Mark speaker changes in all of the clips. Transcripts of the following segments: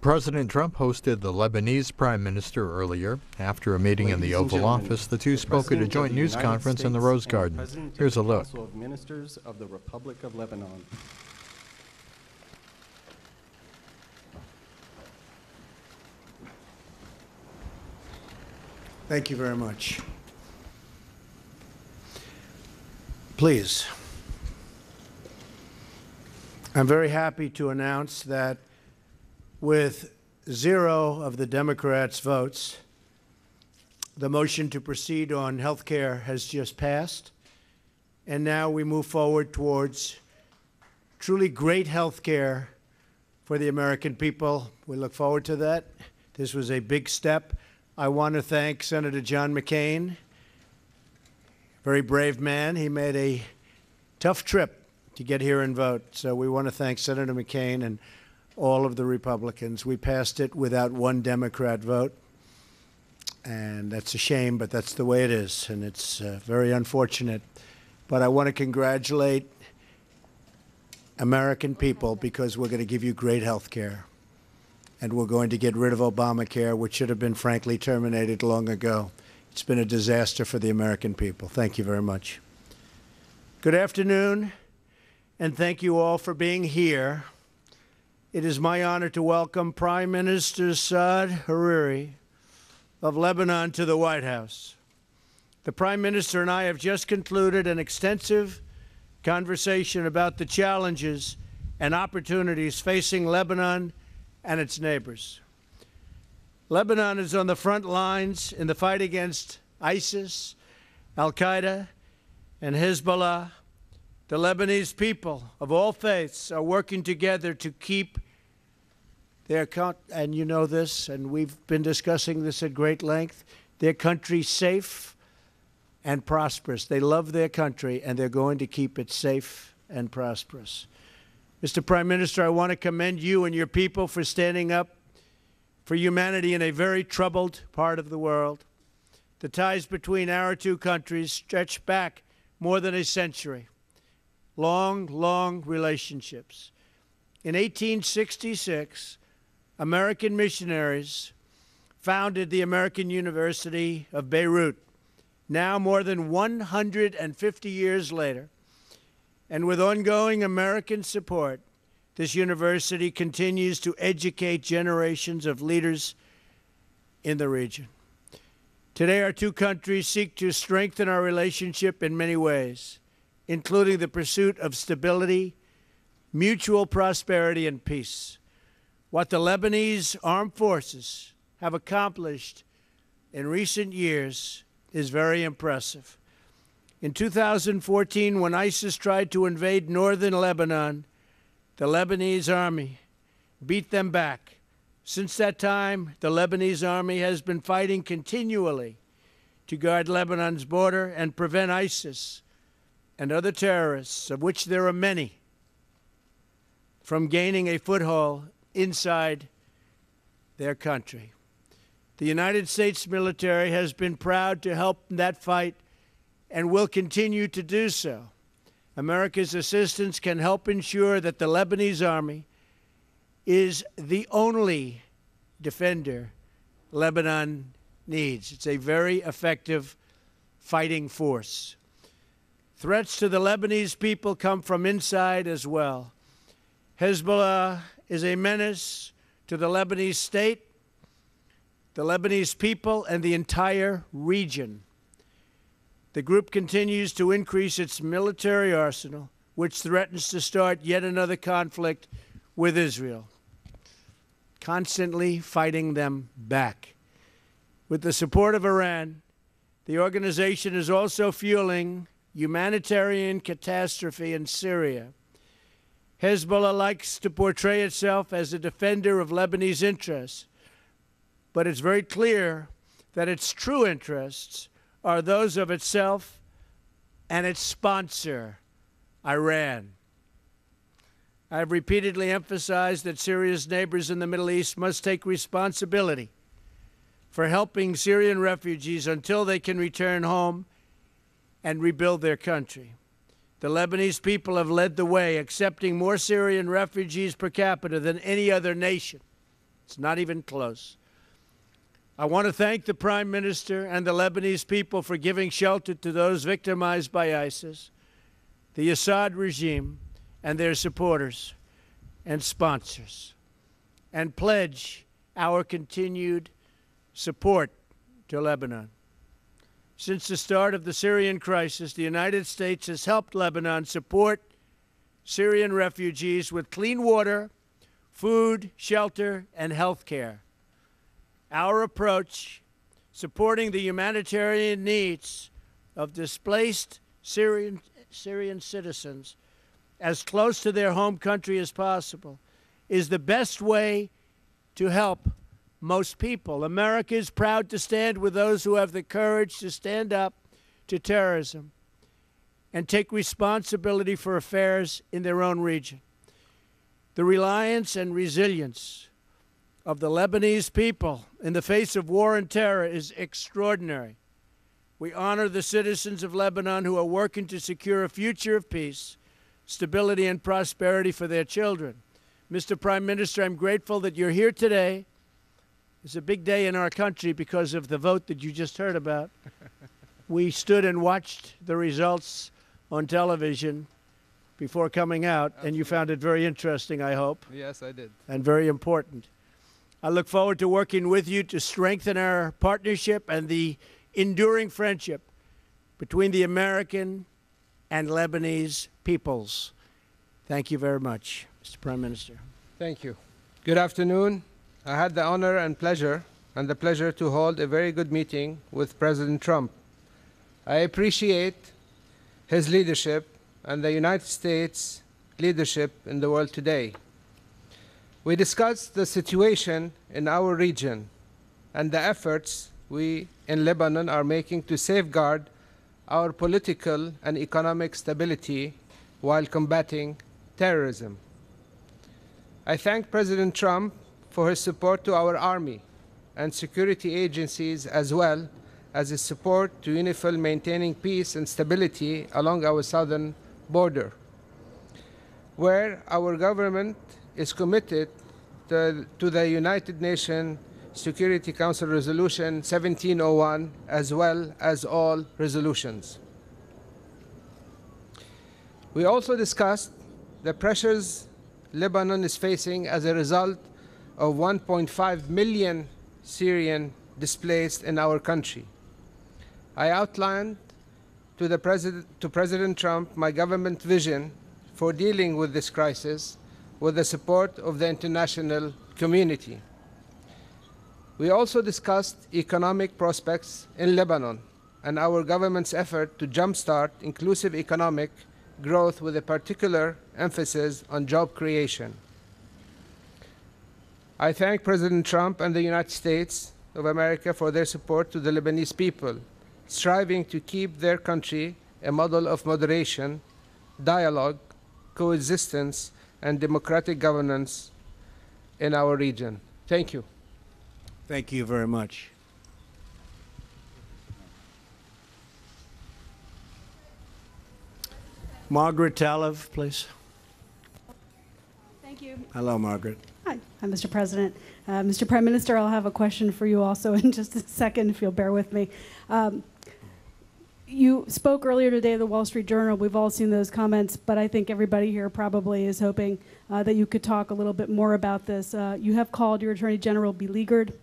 Speaker 1: President Trump hosted the Lebanese Prime Minister earlier. After a meeting in the Oval Office, the two spoke at a joint news conference in the Rose Garden. Here's a look.
Speaker 2: Council of Ministers of the Republic of Lebanon.
Speaker 3: Thank you very much. Please. I'm very happy to announce that with 0 of the Democrats' votes, the motion to proceed on health care has just passed, and now we move forward towards truly great health care for the American people. We look forward to that. This was a big step. I want to thank Senator John McCain, very brave man. He made a tough trip to get here and vote, so we want to thank Senator McCain and all of the Republicans. We passed it without one Democrat vote, and that's a shame, but that's the way it is, and it's very unfortunate. But I want to congratulate American people because we're going to give you great health care, and we're going to get rid of Obamacare, which should have been, frankly, terminated long ago. It's been a disaster for the American people. Thank you very much. Good afternoon, and thank you all for being here. It is my honor to welcome Prime Minister Saad al-Hariri of Lebanon to the White House. The Prime Minister and I have just concluded an extensive conversation about the challenges and opportunities facing Lebanon and its neighbors. Lebanon is on the front lines in the fight against ISIS, al-Qaeda, and Hezbollah. The Lebanese people of all faiths are working together to keep their and you know this, and we've been discussing this at great length, their country safe and prosperous. They love their country, and they're going to keep it safe and prosperous. Mr. Prime Minister, I want to commend you and your people for standing up for humanity in a very troubled part of the world. The ties between our two countries stretch back more than a century. Long, long relationships. In 1866, American missionaries founded the American University of Beirut. Now, more than 150 years later, and with ongoing American support, this university continues to educate generations of leaders in the region. Today, our two countries seek to strengthen our relationship in many ways, including the pursuit of stability, mutual prosperity, and peace. What the Lebanese armed forces have accomplished in recent years is very impressive. In 2014, when ISIS tried to invade northern Lebanon, the Lebanese army beat them back. Since that time, the Lebanese army has been fighting continually to guard Lebanon's border and prevent ISIS and other terrorists, of which there are many, from gaining a foothold inside their country. The United States military has been proud to help in that fight and will continue to do so. America's assistance can help ensure that the Lebanese army is the only defender Lebanon needs. It's a very effective fighting force. Threats to the Lebanese people come from inside as well. Hezbollah is a menace to the Lebanese state, the Lebanese people, and the entire region. The group continues to increase its military arsenal, which threatens to start yet another conflict with Israel, constantly fighting them back. With the support of Iran, the organization is also fueling humanitarian catastrophe in Syria. Hezbollah likes to portray itself as a defender of Lebanese interests, but it's very clear that its true interests are those of itself and its sponsor, Iran. I have repeatedly emphasized that Syria's neighbors in the Middle East must take responsibility for helping Syrian refugees until they can return home and rebuild their country. The Lebanese people have led the way, accepting more Syrian refugees per capita than any other nation It's not even close. I want to thank the Prime Minister and the Lebanese people for giving shelter to those victimized by ISIS, the Assad regime, and their supporters and sponsors, and pledge our continued support to Lebanon. Since the start of the Syrian crisis, the United States has helped Lebanon support Syrian refugees with clean water, food, shelter, and health care. Our approach, supporting the humanitarian needs of displaced Syrian citizens as close to their home country as possible, is the best way to help most people. America is proud to stand with those who have the courage to stand up to terrorism and take responsibility for affairs in their own region. The reliance and resilience of the Lebanese people in the face of war and terror is extraordinary. We honor the citizens of Lebanon who are working to secure a future of peace, stability, and prosperity for their children. Mr. Prime Minister, I'm grateful that you're here today. It's a big day in our country because of the vote that you just heard about. We stood and watched the results on television before coming out, and you found it very interesting, I hope.
Speaker 4: Yes, I did.
Speaker 3: And very important. I look forward to working with you to strengthen our partnership and the enduring friendship between the American and Lebanese peoples. Thank you very much, Mr. Prime Minister.
Speaker 4: Thank you. Good afternoon. I had the honor and the pleasure to hold a very good meeting with President Trump. I appreciate his leadership and the United States leadership in the world today. We discussed the situation in our region and the efforts we in Lebanon are making to safeguard our political and economic stability while combating terrorism. I thank President Trump for his support to our army and security agencies, as well as his support to UNIFIL maintaining peace and stability along our southern border, where our government is committed to the United Nations Security Council Resolution 1701, as well as all resolutions. We also discussed the pressures Lebanon is facing as a result of 1.5 million Syrian displaced in our country. I outlined to President Trump my government vision for dealing with this crisis with the support of the international community. We also discussed economic prospects in Lebanon and our government's effort to jumpstart inclusive economic growth with a particular emphasis on job creation. I thank President Trump and the United States of America for their support to the Lebanese people, striving to keep their country a model of moderation, dialogue, coexistence, and democratic governance in our region. Thank you.
Speaker 3: Thank you very much. Margaret Talev, please.
Speaker 5: Thank you.
Speaker 3: Hello, Margaret.
Speaker 5: Hi, Mr. President. Mr. Prime Minister, I'll have a question for you also in just a second, if you'll bear with me. You spoke earlier today at the Wall Street Journal. We've all seen those comments, but I think everybody here probably is hoping that you could talk a little bit more about this. You have called your Attorney General beleaguered.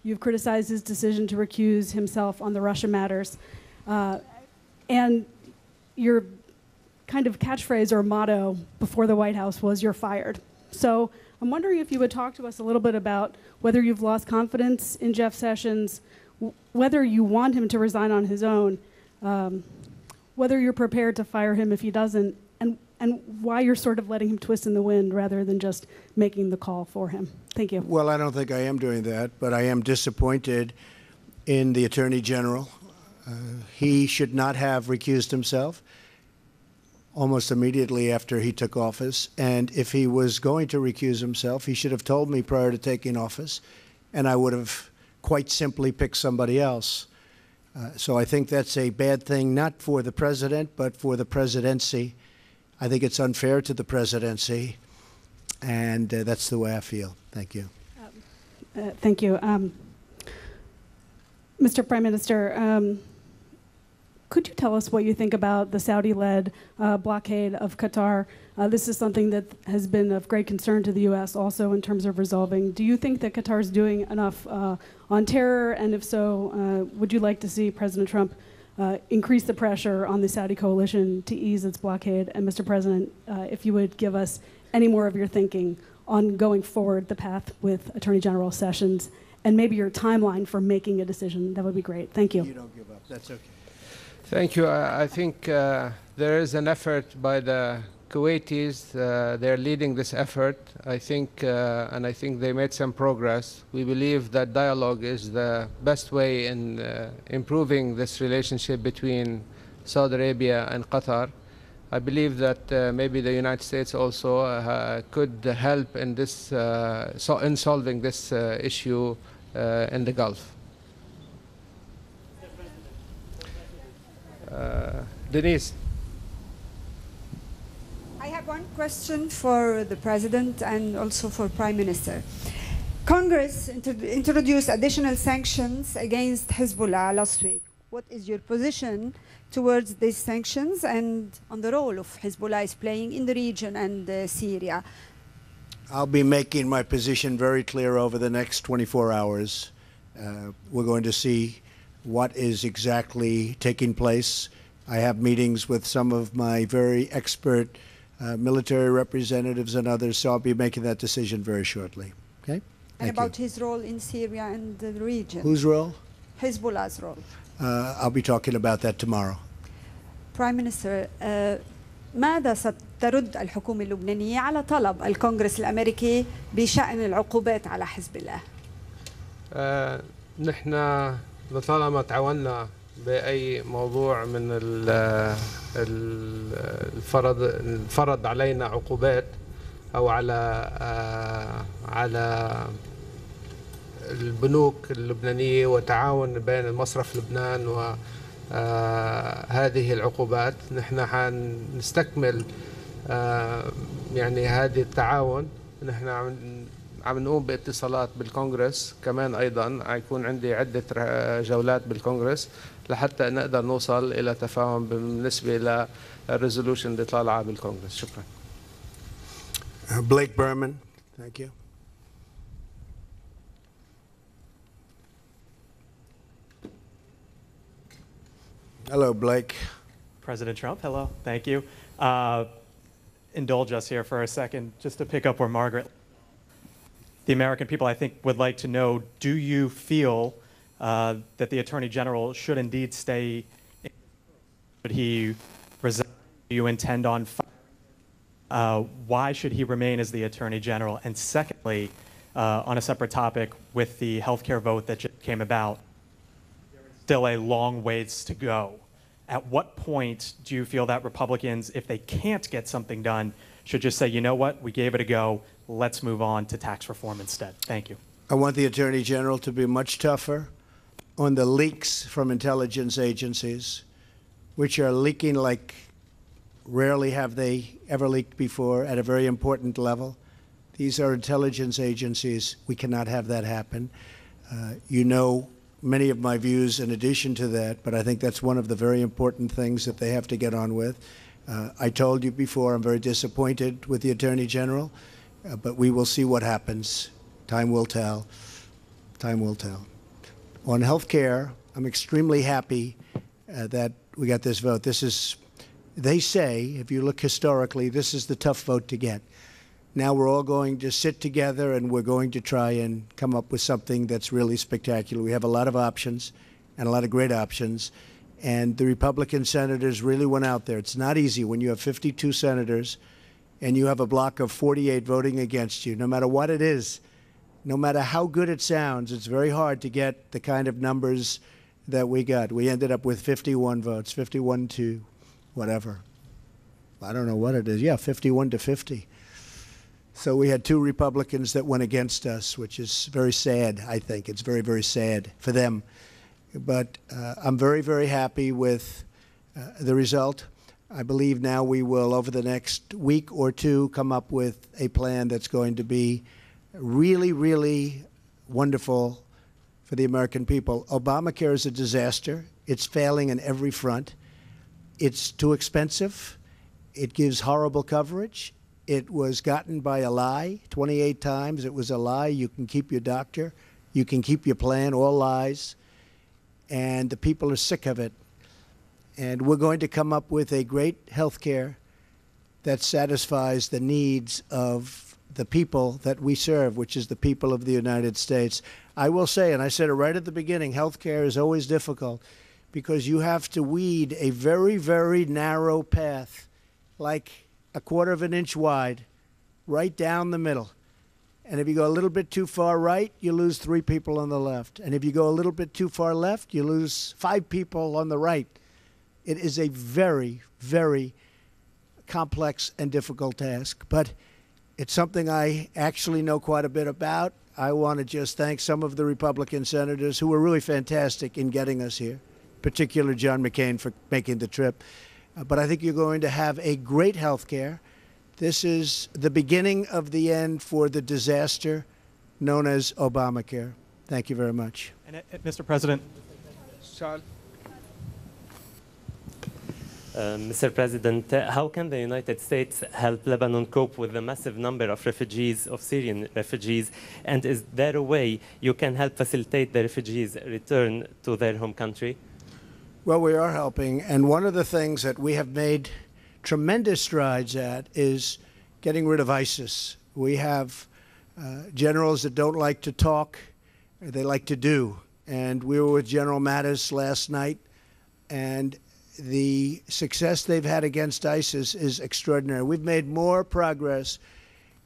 Speaker 5: You've criticized his decision to recuse himself on the Russia matters. And your kind of catchphrase or motto before the White House was, "You're fired." So I'm wondering if you would talk to us a little bit about whether you've lost confidence in Jeff Sessions, whether you want him to resign on his own, whether you're prepared to fire him if he doesn't, and why you're sort of letting him twist in the wind rather than just making the call for him. Thank you.
Speaker 3: Well, I don't think I am doing that, but I am disappointed in the Attorney General. He should not have recused himself almost immediately after he took office. And if he was going to recuse himself, he should have told me prior to taking office, and I would have quite simply picked somebody else. So I think that's a bad thing, not for the president, but for the presidency. I think it's unfair to the presidency, and that's the way I feel. Thank you.
Speaker 5: Thank you. Mr. Prime Minister, could you tell us what you think about the Saudi-led blockade of Qatar? This is something that has been of great concern to the U.S. also in terms of resolving. Do you think that Qatar is doing enough on terror? And if so, would you like to see President Trump increase the pressure on the Saudi coalition to ease its blockade? And Mr. President, if you would give us any more of your thinking on going forward the path with Attorney General Sessions and maybe your timeline for making a decision, that would be great. Thank you.
Speaker 3: You don't give up. That's okay.
Speaker 4: Thank you. I think there is an effort by the Kuwaitis. They're leading this effort. I think they made some progress. We believe that dialogue is the best way in improving this relationship between Saudi Arabia and Qatar. I believe that maybe the United States also could help in this in solving this issue in the Gulf. Denise.
Speaker 6: I have one question for the President and also for Prime Minister. Congress introduced additional sanctions against Hezbollah last week. What is your position towards these sanctions and on the role of Hezbollah is playing in the region and Syria?
Speaker 3: I'll be making my position very clear over the next 24 hours. We're going to see what is exactly taking place. I have meetings with some of my very expert military representatives and others, so I'll be making that decision very shortly. Okay?
Speaker 6: And about his role in Syria and the region?
Speaker 3: Whose role?
Speaker 6: Hezbollah's role.
Speaker 3: I'll be talking about that tomorrow.
Speaker 6: Prime Minister, ماذا سترد الحكومة اللبنانية على طلب الكونغرس الأمريكي بشأن العقوبات على حزب الله؟
Speaker 4: نحن لطالما تعاوننا بأي موضوع من الفرض علينا عقوبات أو على البنوك اللبنانية وتعاون بين المصرف لبنان وهذه العقوبات، نحن حنستكمل يعني هذه التعاون. نحن عم نقوم باتصالات بالكونغرس كمان، أيضا حيكون عندي عدة جولات بالكونغرس لحتى نقدر نوصل إلى تفاهم بالنسبة إلى الريزولوشن اللي طالعة بالكونغرس. شكرا.
Speaker 3: Blake Berman, thank you. Hello, Blake.
Speaker 7: President Trump, hello, thank you. Indulge us here for a second, just to pick up where Margaret. The American people, I think, would like to know, do you feel that the Attorney General should indeed stay, should he resign? Do you intend on firing? Why should he remain as the Attorney General? And secondly, on a separate topic, with the healthcare vote that just came about, there is still a long ways to go. At what point do you feel that Republicans, if they can't get something done, should just say, you know what, we gave it a go, let's move on to tax reform instead? Thank you.
Speaker 3: I want the Attorney General to be much tougher on the leaks from intelligence agencies, which are leaking like rarely have they ever leaked before at a very important level. These are intelligence agencies. We cannot have that happen. You know many of my views in addition to that, but I think that's one of the very important things that they have to get on with. I told you before, I'm very disappointed with the Attorney General, but we will see what happens. Time will tell. Time will tell. On health care, I'm extremely happy that we got this vote. This is, they say, if you look historically, this is the tough vote to get. Now we're all going to sit together and we're going to try and come up with something that's really spectacular. We have a lot of options and a lot of great options. And the Republican senators really went out there. It's not easy when you have 52 senators and you have a block of 48 voting against you. No matter what it is, no matter how good it sounds, it's very hard to get the kind of numbers that we got. We ended up with 51 votes, 51 to whatever. I don't know what it is. Yeah, 51 to 50. So we had two Republicans that went against us, which is very sad, I think. It's very, very sad for them. But I'm very, very happy with the result. I believe now we will, over the next week or two, come up with a plan that's going to be really, really wonderful for the American people. Obamacare is a disaster. It's failing in every front. It's too expensive. It gives horrible coverage. It was gotten by a lie 28 times. It was a lie. You can keep your doctor. You can keep your plan, all lies. And the people are sick of it. And we're going to come up with a great health care that satisfies the needs of the people that we serve, which is the people of the United States. I will say, and I said it right at the beginning, health care is always difficult because you have to weed a very, very narrow path, like a quarter of an inch wide, right down the middle. And if you go a little bit too far right, you lose 3 people on the left. And if you go a little bit too far left, you lose 5 people on the right. It is a very, very complex and difficult task. But it's something I actually know quite a bit about. I want to just thank some of the Republican senators who were really fantastic in getting us here, particularly John McCain for making the trip. But I think you're going to have a great health care. This is the beginning of the end for the disaster known as Obamacare. Thank you very much.
Speaker 7: And, Mr. President.
Speaker 4: Saad.
Speaker 8: Mr. President, how can the United States help Lebanon cope with the massive number of refugees, of Syrian refugees? And is there a way you can help facilitate the refugees' return to their home country?
Speaker 3: Well, we are helping. And one of the things that we have made tremendous strides at is getting rid of ISIS. We have generals that don't like to talk, they like to do. And we were with General Mattis last night, and the success they've had against ISIS is extraordinary. We've made more progress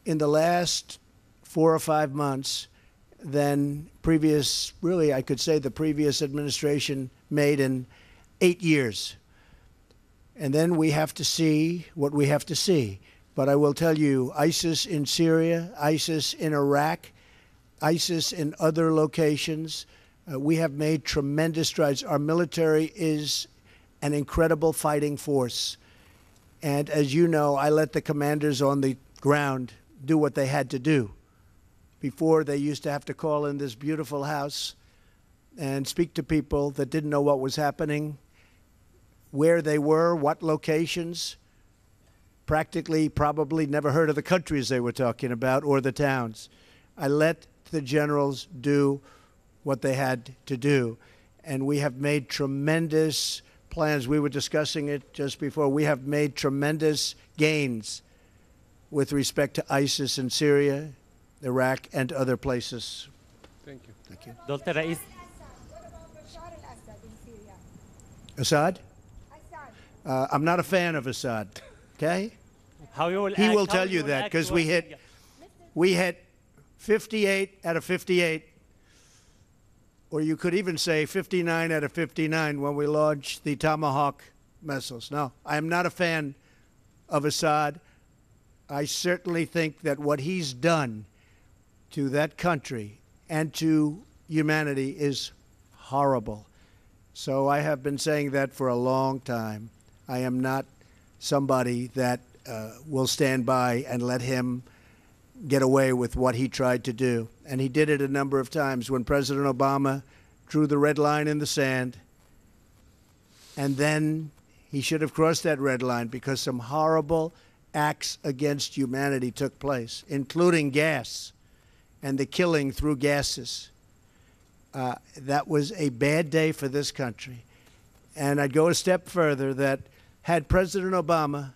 Speaker 3: in the last 4 or 5 months than previous, really, I could say the previous administration made in 8 years. And then we have to see what we have to see. But I will tell you, ISIS in Syria, ISIS in Iraq, ISIS in other locations, we have made tremendous strides. Our military is an incredible fighting force. And as you know, I let the commanders on the ground do what they had to do. Before, they used to have to call in this beautiful house and speak to people that didn't know what was happening, where they were, what locations, practically probably never heard of the countries they were talking about or the towns. I let the generals do what they had to do. And we have made tremendous plans. We were discussing it just before. We have made tremendous gains with respect to ISIS in Syria, Iraq, and other places.
Speaker 4: Thank you.
Speaker 3: Thank you.
Speaker 8: Dr. Rais.
Speaker 3: Assad? I'm not a fan of Assad, okay? He will tell you that because we hit 58 out of 58. Or you could even say 59 out of 59 when we launched the Tomahawk missiles. No, I am not a fan of Assad. I certainly think that what he's done to that country and to humanity is horrible. So I have been saying that for a long time. I am not somebody that will stand by and let him get away with what he tried to do. And he did it a number of times when President Obama drew the red line in the sand. And then he should have crossed that red line because some horrible acts against humanity took place, including gas and the killing through gases. That was a bad day for this country. And I'd go a step further that had President Obama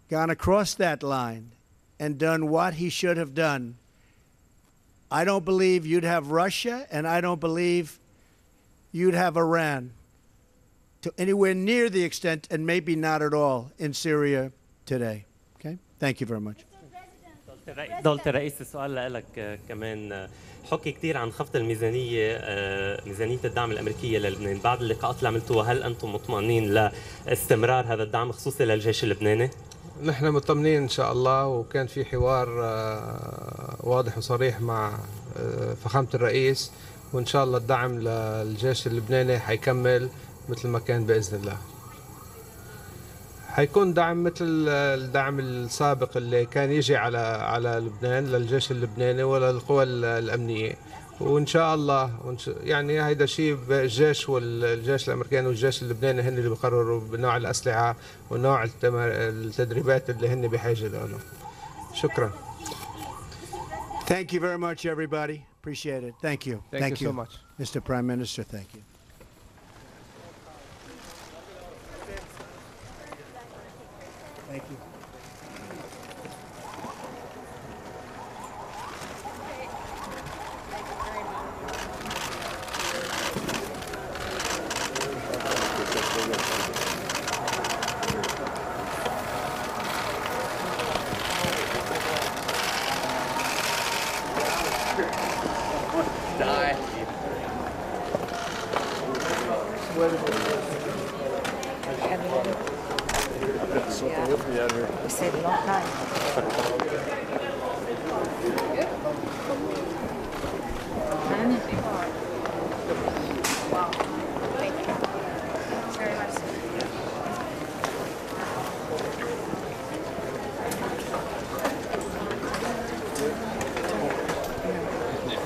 Speaker 3: gone across that line and done what he should have done, I don't believe you'd have Russia, and I don't believe you'd have Iran to anywhere near the extent, and maybe not at all, in Syria today. Okay? Thank you very much.
Speaker 8: دولة الرئيس السؤال لك كمان حكي كثير عن خفض الميزانية ميزانية الدعم الأمريكية للبنان بعد اللقاءات اللي عملتوها هل أنتم مطمئنين لاستمرار هذا الدعم خصوصي للجيش اللبناني؟
Speaker 4: نحن مطمئنين إن شاء الله وكان في حوار واضح وصريح مع فخامة الرئيس وإن شاء الله الدعم للجيش اللبناني حيكمل مثل ما كان بإذن الله. حيكون دعم مثل الدعم السابق اللي كان يجي على لبنان للجيش اللبناني وللقوى الأمنية. وإن شاء الله يعني هيدا شيء الجيش والجيش الأمريكاني والجيش اللبناني هن اللي بيقرروا بنوع الأسلحة ونوع التدريبات اللي هن بحاجة لهم. شكرا.
Speaker 3: Thank you very much, everybody. Appreciate it. Thank you.
Speaker 4: Thank you so much.
Speaker 3: Mr. Prime Minister, thank you. Thank you.
Speaker 9: We stayed a long time. Wow. Thank you. It's very nice.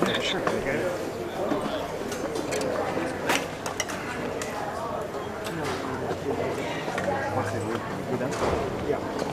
Speaker 10: Yeah, sure.
Speaker 3: Yeah.